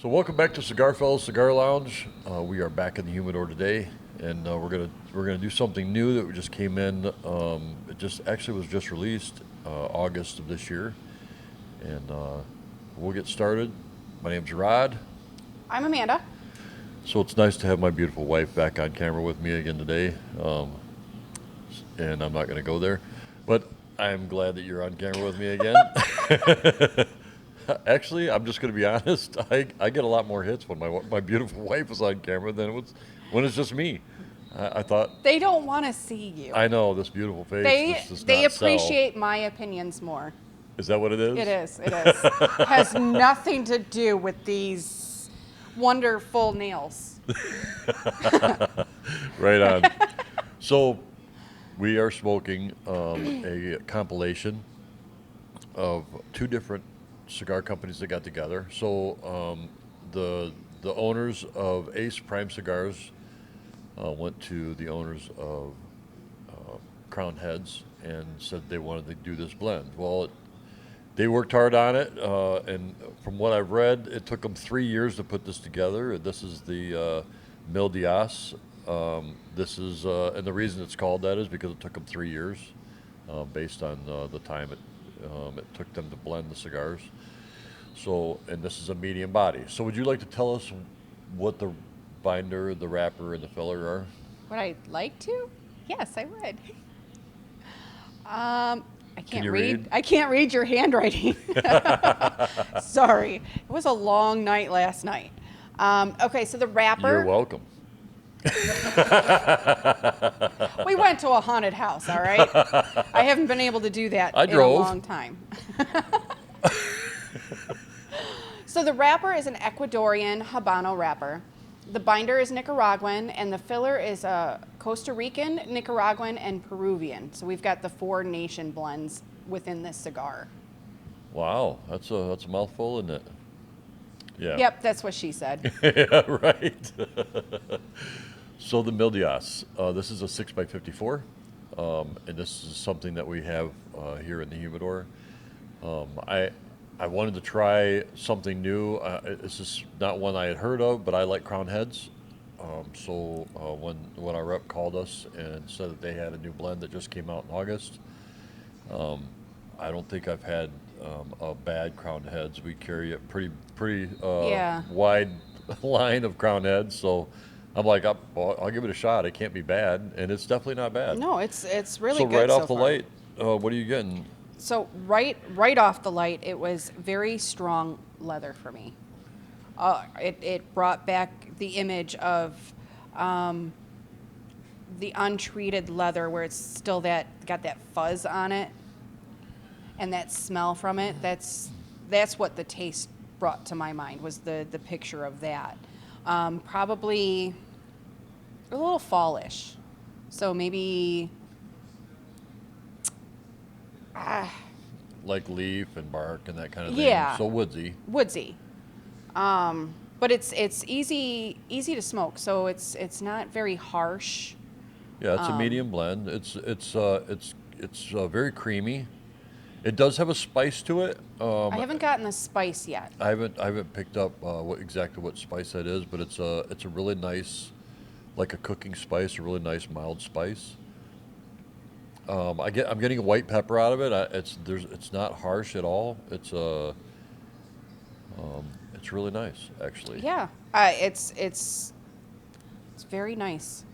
So welcome back to Cigar Fellas Cigar Lounge. We are back in the Humidor today, and we're gonna do something new that just came in. It just actually was just released August of this year, and we'll get started. My name's Rod. I'm Amanda. So it's nice to have my beautiful wife back on camera with me again today, and I'm not gonna go there, but I'm glad that you're on camera with me again. Actually, I'm just going to be honest. I get a lot more hits when my beautiful wife is on camera than when it's just me. I thought, They don't want to see you. I know this beautiful face. This does They not sell. appreciate my opinions more. Is that what it is? It is. It is. Has nothing to do with these wonderful nails. Right on. So, we are smoking a compilation of two different cigar companies that got together. So the owners of Ace Prime Cigars went to the owners of Crown Heads and said they wanted to do this blend. Well, they worked hard on it, and from what I've read, it took them 3 years to put this together. This is the Mil Diaz. This is, and the reason it's called that is because it took them 3 years, based on the time it took them to blend the cigars. So, and this is a medium body. So, would you like to tell us what the binder, the wrapper, and the filler are? Would I like to? Yes, I would. I Can can't you read. read? I can't read your handwriting. Sorry. It was a long night last night. Okay, so the wrapper. You're welcome. We went to a haunted house, all right? I haven't been able to do that I in drove. a long time. So the wrapper is an Ecuadorian Habano wrapper. The binder is Nicaraguan, and the filler is Costa Rican, Nicaraguan, and Peruvian. So we've got the 4 nation blends within this cigar. Wow, that's a mouthful, isn't it? Yeah. Yep, that's what she said. Yeah, right. So the Mil Diaz, this is a 6x54, and this is something that we have here in the Humidor. I wanted to try something new. This is not one I had heard of, but I like Crown Heads. So when our rep called us and said that they had a new blend that just came out in August, I don't think I've had a bad Crown Heads. We carry a pretty Yeah. wide line of Crown Heads, so I'm like, I'll give it a shot. It can't be bad, and it's definitely not bad. No, it's really So good right so off the far. light, what are you getting? So right off the light, it was very strong leather for me. It brought back the image of the untreated leather, where it's still got that fuzz on it, and that smell from it. That's what the taste brought to my mind, was the picture of that. Probably a little fallish, so maybe. Like leaf and bark and that kind of thing. Yeah. So woodsy. Woodsy. But it's easy to smoke, so it's not very harsh. Yeah, it's a medium blend. It's very creamy. It does have a spice to it. I haven't gotten the spice yet. I haven't picked up exactly what spice that is, but it's a really nice, like a cooking spice, a really nice mild spice. I'm getting a white pepper out of it. It's not harsh at all. It's really nice, actually. Yeah, it's very nice.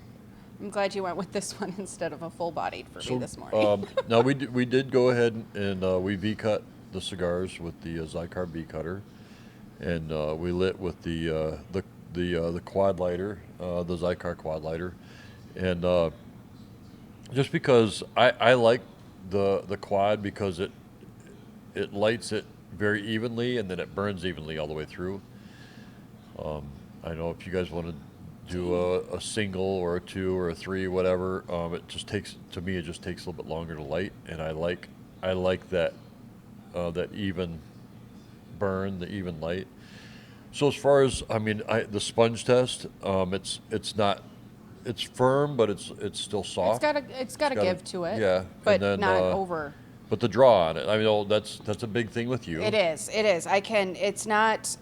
I'm glad you went with this one instead of a full bodied for me this morning. Now we did go ahead and we V cut the cigars with the Zycar V cutter, and we lit with the quad lighter, the Zycar quad lighter, and just because I like the quad, because it lights it very evenly, and then it burns evenly all the way through. I know if you guys want to do a single or a 2 or a 3, whatever, it just takes a little bit longer to light, and I like that even burn, the even light. So as far as the sponge test, it's firm, but it's still soft. It's got a give to it. Yeah, but and then, not over. But the draw on it, that's a big thing with you. It is. It's not.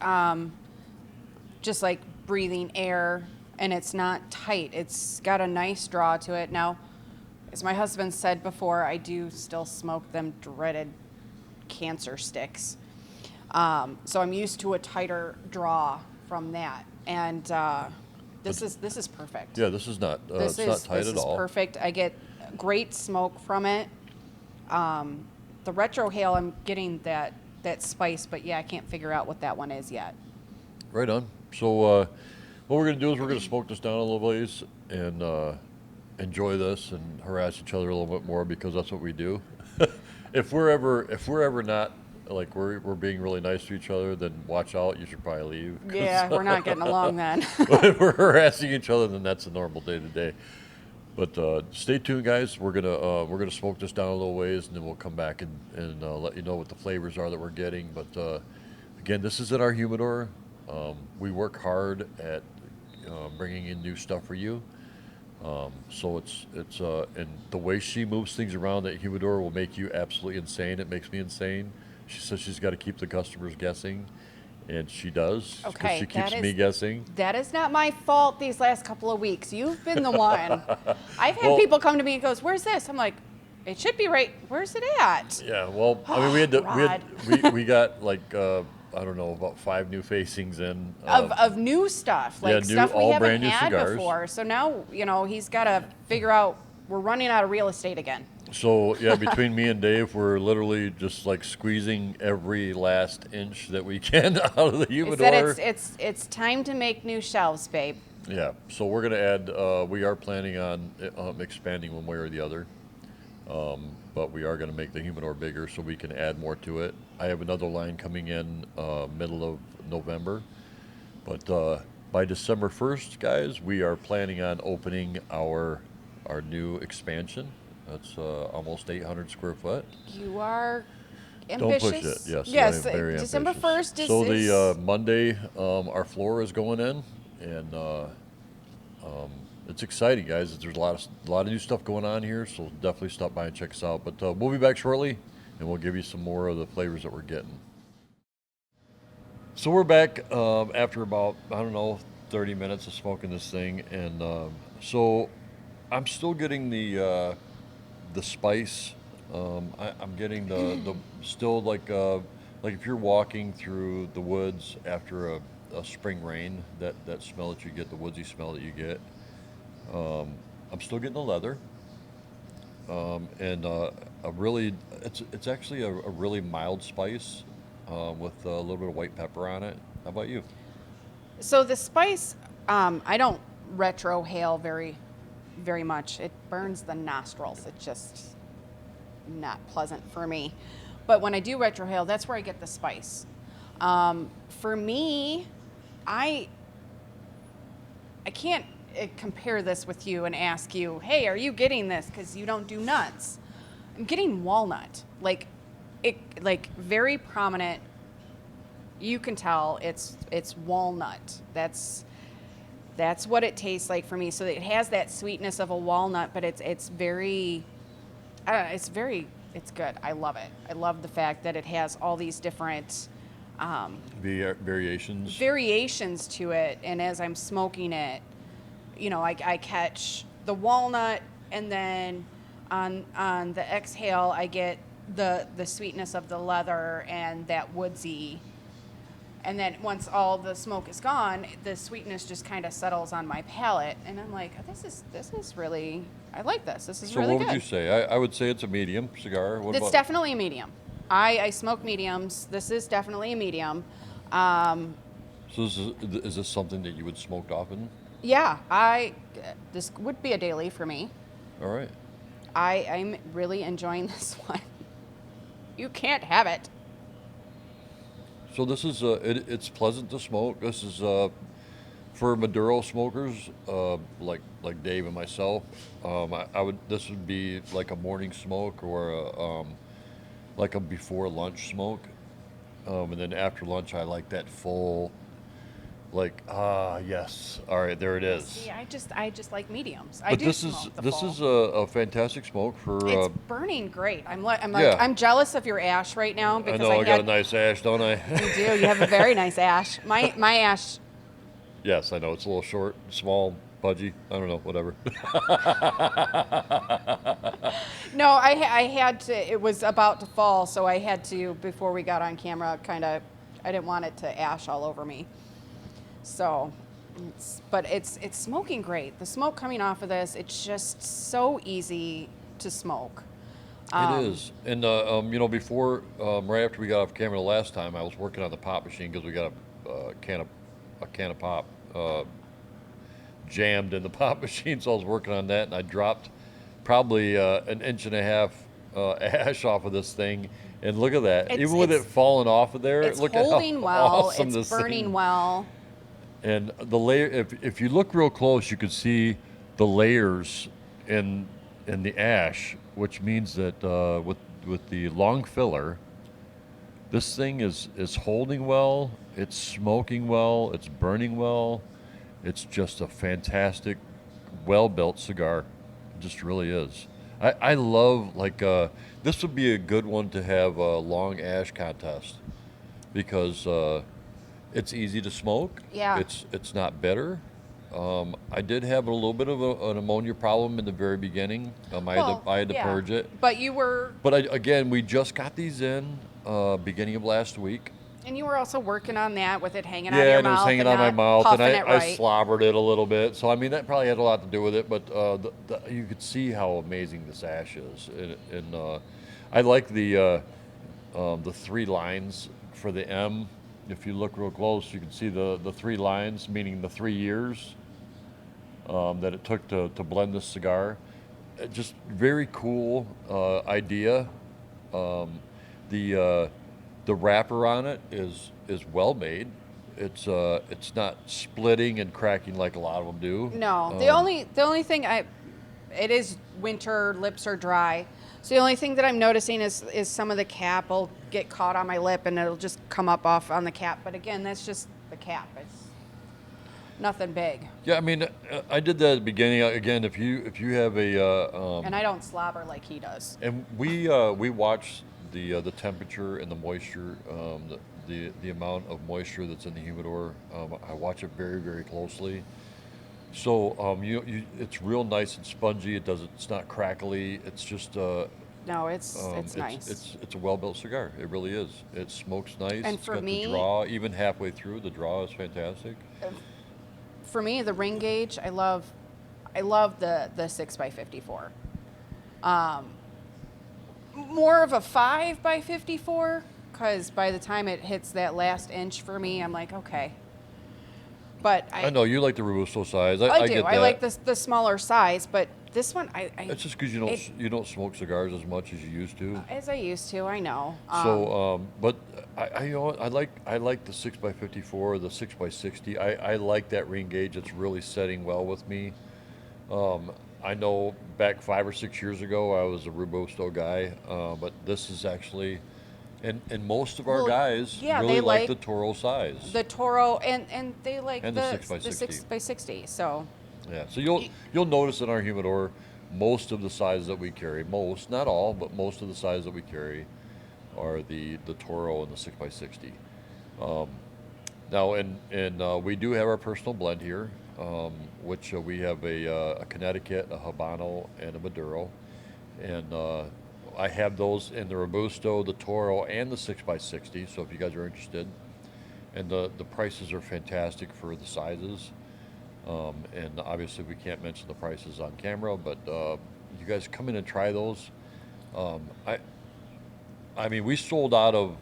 just like breathing air, and it's not tight. It's got a nice draw to it. Now, as my husband said before, I do still smoke them dreaded cancer sticks. So I'm used to a tighter draw from that, and this is perfect. Yeah, this is not. It's not tight at all. This is perfect. I get great smoke from it. The retrohale, I'm getting that spice, but yeah, I can't figure out what that one is yet. Right on. So what we're going to do is we're going to smoke this down a little ways and enjoy this and harass each other a little bit more, because that's what we do. If we're ever not, like, we're being really nice to each other, then watch out. You should probably leave. Yeah, we're not getting along then. If we're harassing each other, then that's a normal day to day. But stay tuned, guys. We're gonna smoke this down a little ways, and then we'll come back and let you know what the flavors are that we're getting. But again, this is in our humidor. We work hard at bringing in new stuff for you. So it's and the way she moves things around that humidor will make you absolutely insane. It makes me insane. She says she's got to keep the customers guessing, and she does. 'Cause Okay, she keeps me guessing. That is not my fault these last couple of weeks. You've been the one. I've had people come to me and goes, "Where's this?" I'm like, "It should be right. Where's it at?" Yeah, well, I mean, we got like I don't know, about 5 new facings in Of new stuff, like stuff we all haven't brand new had cigars. before. So now, he's got to figure out. We're running out of real estate again. So yeah, between me and Dave, we're literally just like squeezing every last inch that we can out of the humidor. It's time to make new shelves, babe. Yeah, so we're gonna add. We are planning on expanding one way or the other, but we are gonna make the humidor bigger so we can add more to it. I have another line coming in middle of November, but by December 1st, guys, we are planning on opening our new expansion. That's almost 800 square foot. You are ambitious. Don't push it. Yes, Yes. I am very December ambitious. 1st is. So the Monday, our floor is going in, and it's exciting, guys. There's a lot of new stuff going on here, so definitely stop by and check us out. But we'll be back shortly, and we'll give you some more of the flavors that we're getting. So we're back after about 30 minutes of smoking this thing, and so I'm still getting the spice. I'm getting the still like if you're walking through the woods after a spring rain, that smell that you get, the woodsy smell that you get. I'm still getting the leather, and it's actually a really mild spice with a little bit of white pepper on it. How about you? So the spice, I don't retrohale very much. It burns the nostrils. It's just not pleasant for me. But when I do retrohale, that's where I get the spice. For me, I can't compare this with you and ask you, hey, are you getting this? Because you don't do nuts. I'm getting walnut. Like very prominent. You can tell it's walnut. That's what it tastes like for me. So it has that sweetness of a walnut, but it's very, it's good. I love it. I love the fact that it has all these different variations to it. And as I'm smoking it, I catch the walnut, and then on the exhale, I get the sweetness of the leather and that woodsy. And then once all the smoke is gone, the sweetness just kind of settles on my palate, and I'm like, this is really, I like this. This is really good. So what would you say? I would say it's a medium cigar. It's definitely a medium. I smoke mediums. This is definitely a medium. So is this something that you would smoke often? Yeah, this would be a daily for me. All right. I'm really enjoying this one. You can't have it. So this is it's pleasant to smoke. This is for Maduro smokers like Dave and myself. This would be like a morning smoke or like a before lunch smoke, and then after lunch I like that full. Yes. All right, there it is. See, I just like mediums. But this is a fantastic smoke for. It's burning great. Yeah. I'm jealous of your ash right now because I got a nice ash, don't I? You do. You have a very nice ash. My ash Yes, I know it's a little short, small, pudgy. I don't know, whatever. No, I had to. It was about to fall, so I had to before we got on camera. Kind of, I didn't want it to ash all over me. So, but it's smoking great. The smoke coming off of this, it's just so easy to smoke. It is, and before, right after we got off camera the last time, I was working on the pop machine because we got a can of pop jammed in the pop machine, so I was working on that, and I dropped probably an inch and a half ash off of this thing, and look at that! Even with it falling off of there, It's look holding at how well. awesome It's this burning thing. well. And the layer, if you look real close, you can see the layers in the ash, which means that with the long filler, this thing is holding well, it's smoking well, it's burning well. It's just a fantastic, well built cigar. It just really is. I love this would be a good one to have a long ash contest because it's easy to smoke. Yeah. It's not bitter. I did have a little bit of an ammonia problem in the very beginning. I had to yeah. purge it. But you were, But again, we just got these in beginning of last week. and you were also working on that with it hanging out of Yeah, your and it was mouth hanging and out of my not mouth, and puffing it I right. slobbered it a little bit. So I mean, that probably had a lot to do with it. But you could see how amazing this ash is, and I like the three lines for the M. If you look real close, you can see the three lines, meaning the 3 years that it took to blend this cigar. Just very cool idea. The wrapper on it is well made. It's not splitting and cracking like a lot of them do. No, the only thing it is winter, lips are dry. So the only thing that I'm noticing is some of the cap will get caught on my lip and it'll just come up off on the cap. But again, that's just the cap. It's nothing big. Yeah, I mean, I did that at the beginning. Again, if you have And I don't slobber like he does. and we watch the temperature and the moisture, the amount of moisture that's in the humidor. I watch it very very closely. So it's real nice and spongy. It's not crackly. It's just No, it's nice. it's a well built cigar. It really is. It smokes nice. And It's for got me- the draw even halfway through. The draw is fantastic. For me, the ring gauge, I love the 6x54. More of a 5x54 because by the time it hits that last inch for me, I'm like, okay. But I know you like the Robusto size. I do. get I that. like the smaller size, but this one, It's just because you don't smoke cigars as much as you used to. as I used to, I know. But I like the 6x54, the 6x60. I like that ring gauge. It's really setting well with me. I know back 5 or 6 years ago I was a Robusto guy, but this is actually, and most of our Well, guys yeah, really they like like the Toro size. The Toro, and they like And the the 6x60. 6x60. So Yeah, so you'll notice in our humidor, most of the sizes that we carry, not all, but most of the sizes that we carry, are the Toro and the 6x60. Now, and we do have our personal blend here, which we have a Connecticut, a Habano, and a Maduro, and I have those in the Robusto, the Toro, and the 6x60. So if you guys are interested, and the prices are fantastic for the sizes. And obviously we can't mention the prices on camera, but you guys come in and try those. I mean, we sold out of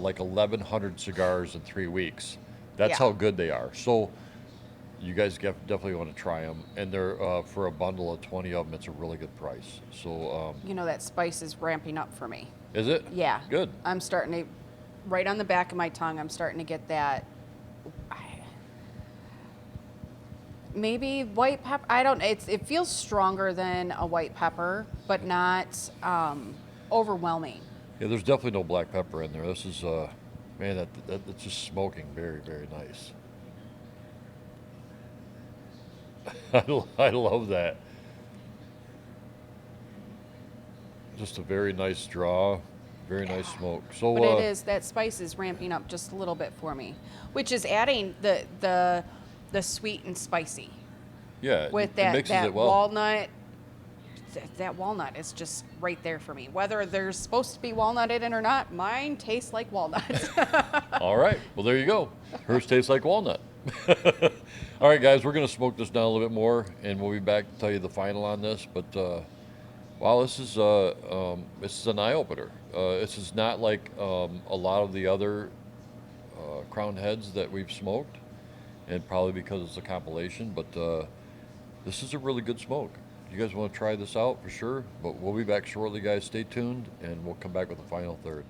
like 1,100 cigars in 3 weeks. That's Yeah. how good they are. So you guys definitely want to try them. And they're for a bundle of 20 of them, it's a really good price. So that spice is ramping up for me. is it? Yeah. Good. I'm starting to, right on the back of my tongue, I'm starting to get that. Maybe white pepper. I don't. It feels stronger than a white pepper, but not overwhelming. Yeah, there's definitely no black pepper in there. This is man, that's just smoking very, very nice. I love that. Just a very nice draw, very nice smoke. So, But that spice is ramping up just a little bit for me, which is adding the the sweet and spicy Yeah, with it that mixes it well. walnut. That walnut is just right there for me. Whether there's supposed to be walnut in it or not, mine tastes like walnut. All right. Well, there you go. Hers tastes like walnut. All right, guys, we're going to smoke this down a little bit more, and we'll be back to tell you the final on this. But, wow, this is an eye-opener. This is not like a lot of the other Crown Heads that we've smoked, and probably because it's a compilation, but this is a really good smoke. You guys want to try this out for sure, but we'll be back shortly, guys. Stay tuned, and we'll come back with the final third.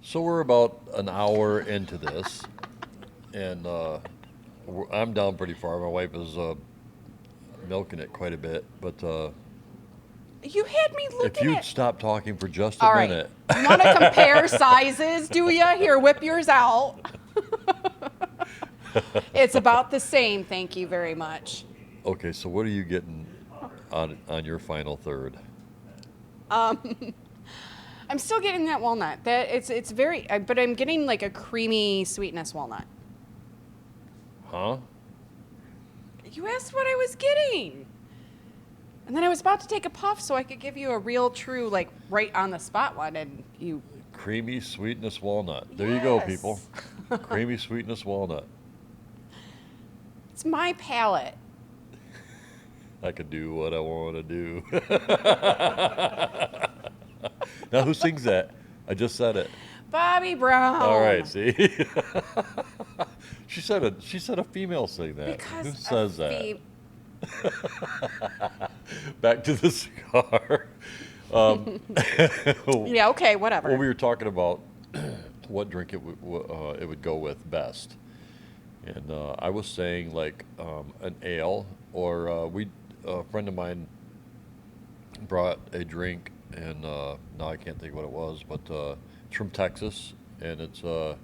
So we're about an hour into this, and I'm down pretty far. My wife is milking it quite a bit, but You had me if looking you'd at. stop talking for just a All right. minute. You want to compare sizes, do you? Here, whip yours out. It's about the same. Thank you very much. Okay, so what are you getting on your final third? I'm still getting that walnut. That it's very, but I'm getting like a creamy sweetness walnut. Huh? You asked what I was getting. And then I was about to take a puff so I could give you a real true, like, right on the spot one, and you. Creamy sweetness walnut. There you go, Yes. people. Creamy sweetness walnut. It's my palate. I could do what I want to do. Now, who sings that? I just said it. Bobby Brown. All right, see? She said a female sang that. Because Who says that? the Back to the cigar. Yeah, okay, whatever. Well, we were talking about what drink it would go with best, and I was saying like an ale, or a friend of mine brought a drink, and now I can't think what it was, but it's from Texas, and it's An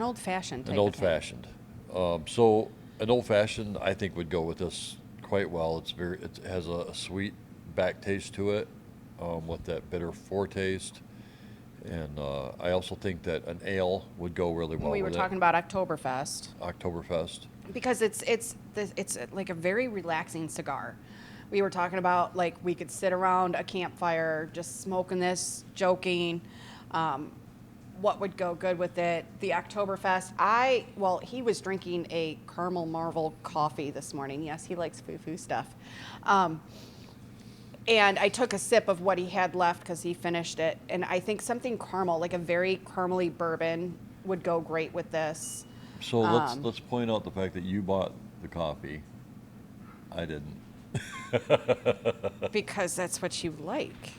old fashioned. an old fashioned. So an old fashioned, I think, would go with this quite well. It has a sweet back taste to it, with that bitter foretaste, and I also think that an ale would go really well. We were with talking about Oktoberfest Oktoberfest. because it's like a very relaxing cigar. We were talking about like we could sit around a campfire just smoking this, joking. What would go good with it? The Oktoberfest. He was drinking a Caramel Marvel coffee this morning. Yes, he likes foo-foo stuff. And I took a sip of what he had left because he finished it. And I think something caramel, like a very caramely bourbon, would go great with this. So let's point out the fact that you bought the coffee. I didn't. Because that's what you like.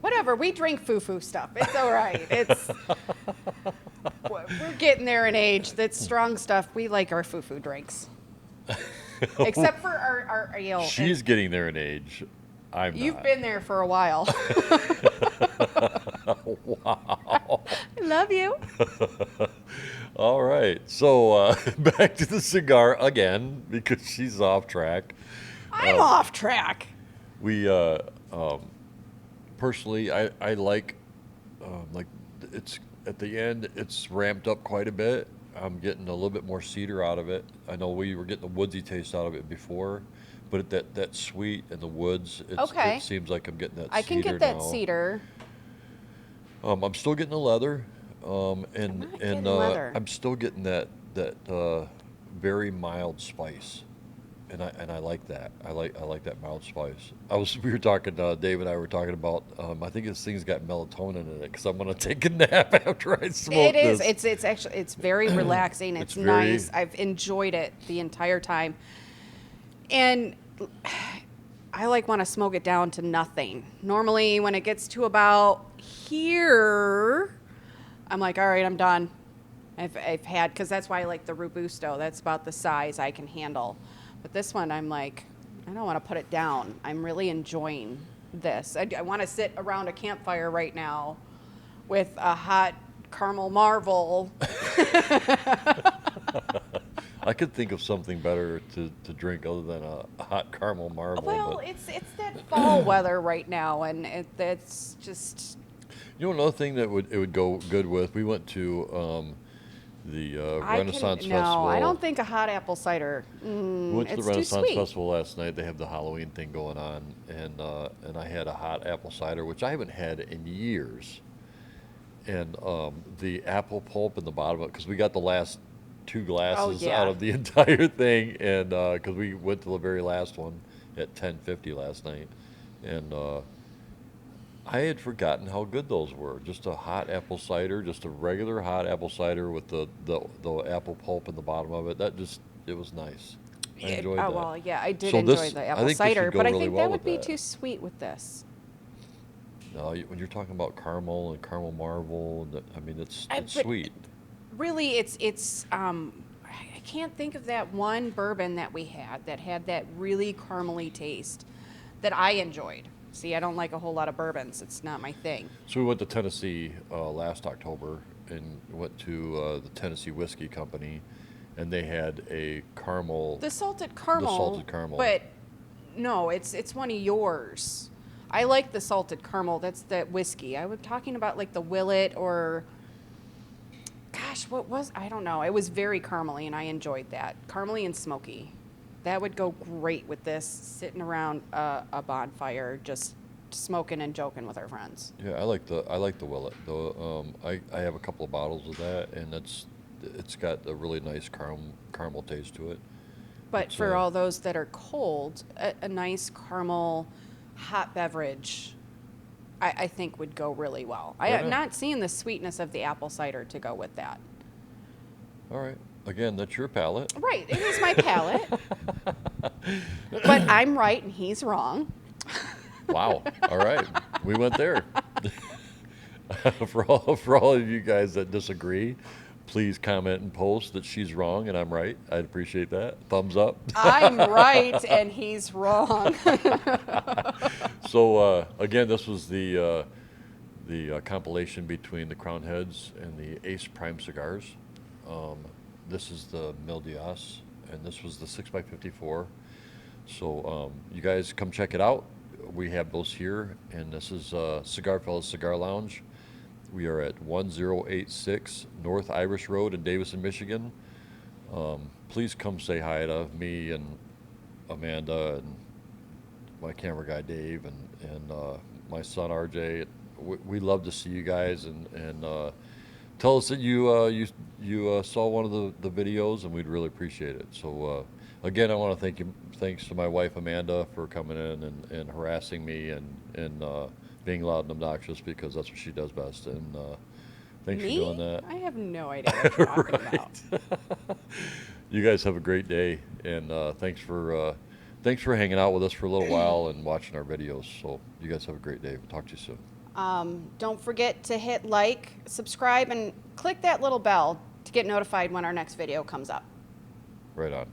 Whatever, we drink foo-foo stuff. It's all right. We're getting there in age. That's strong stuff. We like our foo-foo drinks. Except for our ale. She's getting there in age. I'm You've not. been there for a while. Wow. I love you. All right. So back to the cigar again, because she's off track. I'm off track. We personally, I like it's at the end. It's ramped up quite a bit. I'm getting a little bit more cedar out of it. I know we were getting a woodsy taste out of it before, but that sweet and the woods. Okay. It seems like I'm getting that. I can cedar get that now. cedar. I'm still getting the leather, not and getting leather. I'm still getting that very mild spice, and I like that. I like that mild spice. We were talking. Dave and I were talking about. I think this thing's got melatonin in it because I'm gonna take a nap after I smoke It is. this. It's actually very relaxing. It's very- nice. I've enjoyed it the entire time, and I want to smoke it down to nothing. Normally, when it gets to about here, I'm like, all right, I'm done. I've had, because that's why I like the Robusto. That's about the size I can handle. But this one, I'm like, I don't want to put it down. I'm really enjoying this. I want to sit around a campfire right now with a hot caramel marvel. I could think of something better to drink other than a hot caramel marble. Well, but it's that fall weather right now, and it's just. you know, another thing that it would go good with. We went to the Renaissance Festival. No, I don't think a hot apple cider. We went to the It's too Renaissance sweet. Festival last night. They have the Halloween thing going on, and I had a hot apple cider, which I haven't had in years. And the apple pulp in the bottom of it, because we got the last 2 glasses yeah. out of the entire thing, and because we went to the very last one at 10:50 last night, and I had forgotten how good those were. Just a hot apple cider, just a regular hot apple cider with the apple pulp in the bottom of it. It was nice. I enjoyed that. Well, yeah, I did So enjoy this- the I apple think this cider, would go but I really think well that with would be that. too sweet with this. No, when you're talking about caramel and caramel marble, I mean it's But sweet. really, it's I can't think of that one bourbon that we had that really caramely taste that I enjoyed. See, I don't like a whole lot of bourbons. It's not my thing. So we went to Tennessee last October and went to the Tennessee Whiskey Company, and they had a caramel. The salted caramel. The salted caramel. But no, it's one of yours. I like the salted caramel. That's the whiskey. I was talking about like the Willet or, gosh, I don't know. It was very caramely, and I enjoyed that. Caramely and smoky. That would go great with this, sitting around a bonfire, just smoking and joking with our friends. Yeah, I like the Willet. I have a couple of bottles of that, and it's got a really nice caramel taste to it. But It's, for all those that are cold, a nice caramel hot beverage, I think would go really well. Right I'm on. not seeing the sweetness of the apple cider to go with that. All right. Again, that's your palate. Right, it is my palate. But I'm right and he's wrong. Wow. All right. We went there. For all of you guys that disagree, please comment and post that she's wrong and I'm right. I'd appreciate that. Thumbs up. I'm right and he's wrong. So again, this was the compilation between the Crown Heads and the Ace Prime cigars. This is the Mil Diaz, and this was the 6x54. So you guys come check it out. We have those here, and this is Cigar Fellas Cigar Lounge. We are at 1086 North Irish Road in Davison, Michigan. Please come say hi to me and Amanda and my camera guy Dave and my son RJ. We love to see you guys and tell us that you saw one of the videos, and we'd really appreciate it. So again, I want to thanks to my wife Amanda for coming in and harassing me and being loud and obnoxious, because that's what she does best. And thanks Me? for doing that. I have no idea what you're talking about. You guys have a great day, and thanks for hanging out with us for a little while and watching our videos. So you guys have a great day. We'll talk to you soon. Don't forget to hit like, subscribe, and click that little bell to get notified when our next video comes up. Right on.